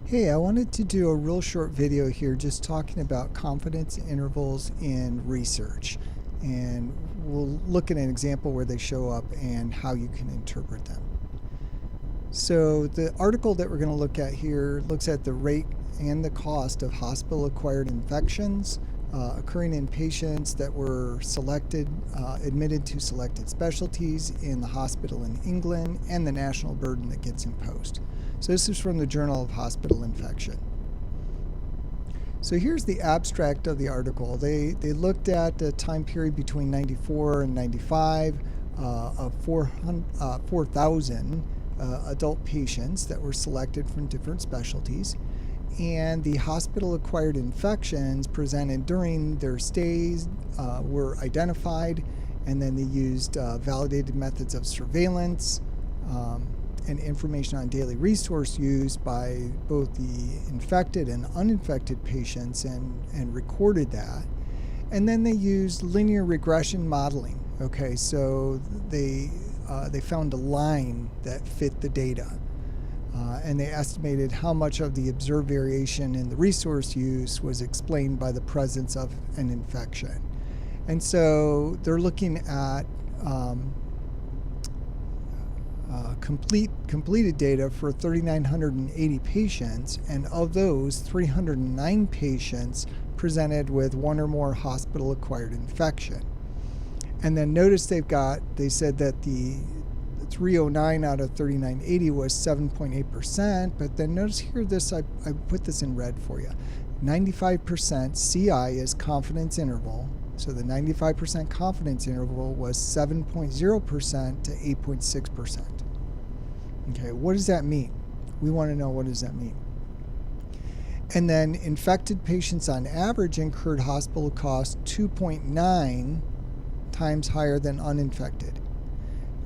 Hey, I wanted to do a real short video here just talking about confidence intervals in research. And we'll look at an example where they show up and how you can interpret them. So the article that we're going to look at here looks at the rate and the cost of hospital-acquired infections occurring in patients that were admitted to selected specialties in the hospital in England, and the national burden that gets imposed. So this is from the Journal of Hospital Infection. So here's the abstract of the article. They looked at the time period between 94 and 95 of 4,000 adult patients that were selected from different specialties, and the hospital-acquired infections presented during their stays were identified, and then they used validated methods of surveillance and information on daily resource use by both the infected and uninfected patients and recorded that. And then they used linear regression modeling. Okay, so they found a line that fit the data. And they estimated how much of the observed variation in the resource use was explained by the presence of an infection. And so they're looking at completed data for 3,980 patients, and of those, 309 patients presented with one or more hospital-acquired infection. And then notice they said that the 309 out of 3,980 was 7.8%, but then notice here I put this in red for you. 95% CI is confidence interval, so the 95% confidence interval was 7.0% to 8.6%. Okay, what does that mean? We want to know, what does that mean? And then infected patients on average incurred hospital costs 2.9 times higher than uninfected.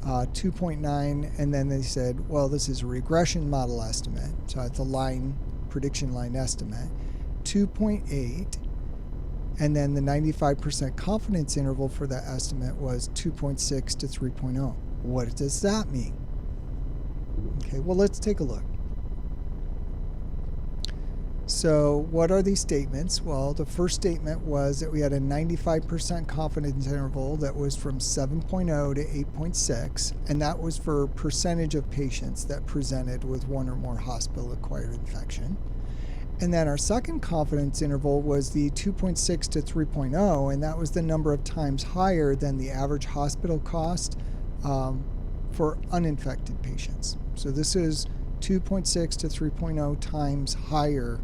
2.9, and then they said, well, this is a regression model estimate, so it's a prediction line estimate. 2.8, and then the 95% confidence interval for that estimate was 2.6 to 3.0. What does that mean? Okay, well, let's take a look. So what are these statements? Well, the first statement was that we had a 95% confidence interval that was from 7.0 to 8.6, and that was for percentage of patients that presented with one or more hospital-acquired infection. And then our second confidence interval was the 2.6 to 3.0, and that was the number of times higher than the average hospital cost for uninfected patients. So this is 2.6 to 3.0 times higher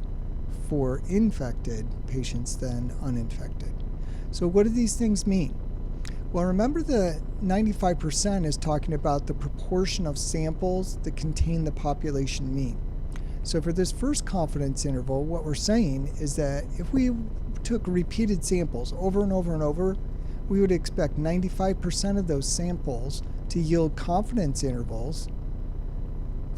for infected patients than uninfected. So what do these things mean? Well, remember the 95% is talking about the proportion of samples that contain the population mean. So for this first confidence interval, what we're saying is that if we took repeated samples over and over and over, we would expect 95% of those samples to yield confidence intervals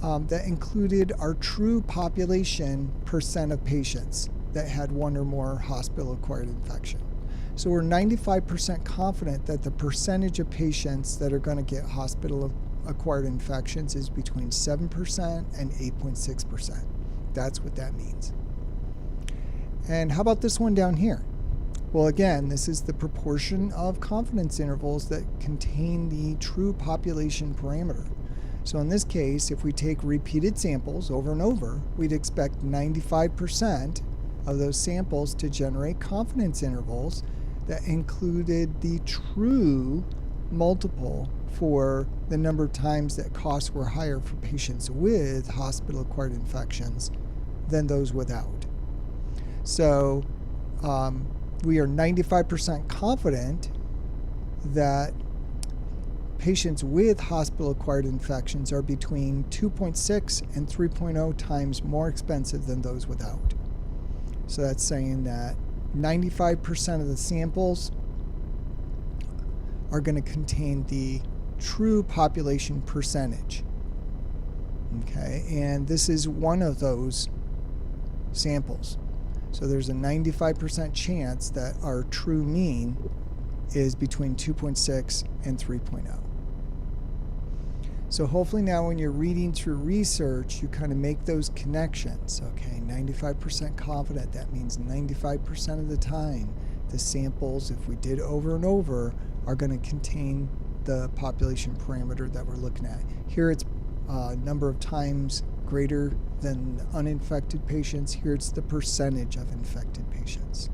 that included our true population percent of patients that had one or more hospital-acquired infection. So we're 95% confident that the percentage of patients that are going to get hospital-acquired infections is between 7% and 8.6%. That's what that means. And how about this one down here? Well, again, this is the proportion of confidence intervals that contain the true population parameter. So in this case, if we take repeated samples over and over, we'd expect 95% of those samples to generate confidence intervals that included the true multiple for the number of times that costs were higher for patients with hospital-acquired infections than those without. So we are 95% confident that patients with hospital-acquired infections are between 2.6 and 3.0 times more expensive than those without. So that's saying that 95% of the samples are going to contain the true population percentage. Okay, and this is one of those samples. So there's a 95% chance that our true mean is between 2.6 and 3.0. So hopefully now when you're reading through research, you kind of make those connections. Okay, 95% confident, that means 95% of the time the samples, if we did over and over, are going to contain the population parameter that we're looking at. Here it's number of times greater than uninfected patients. Here it's the percentage of infected patients.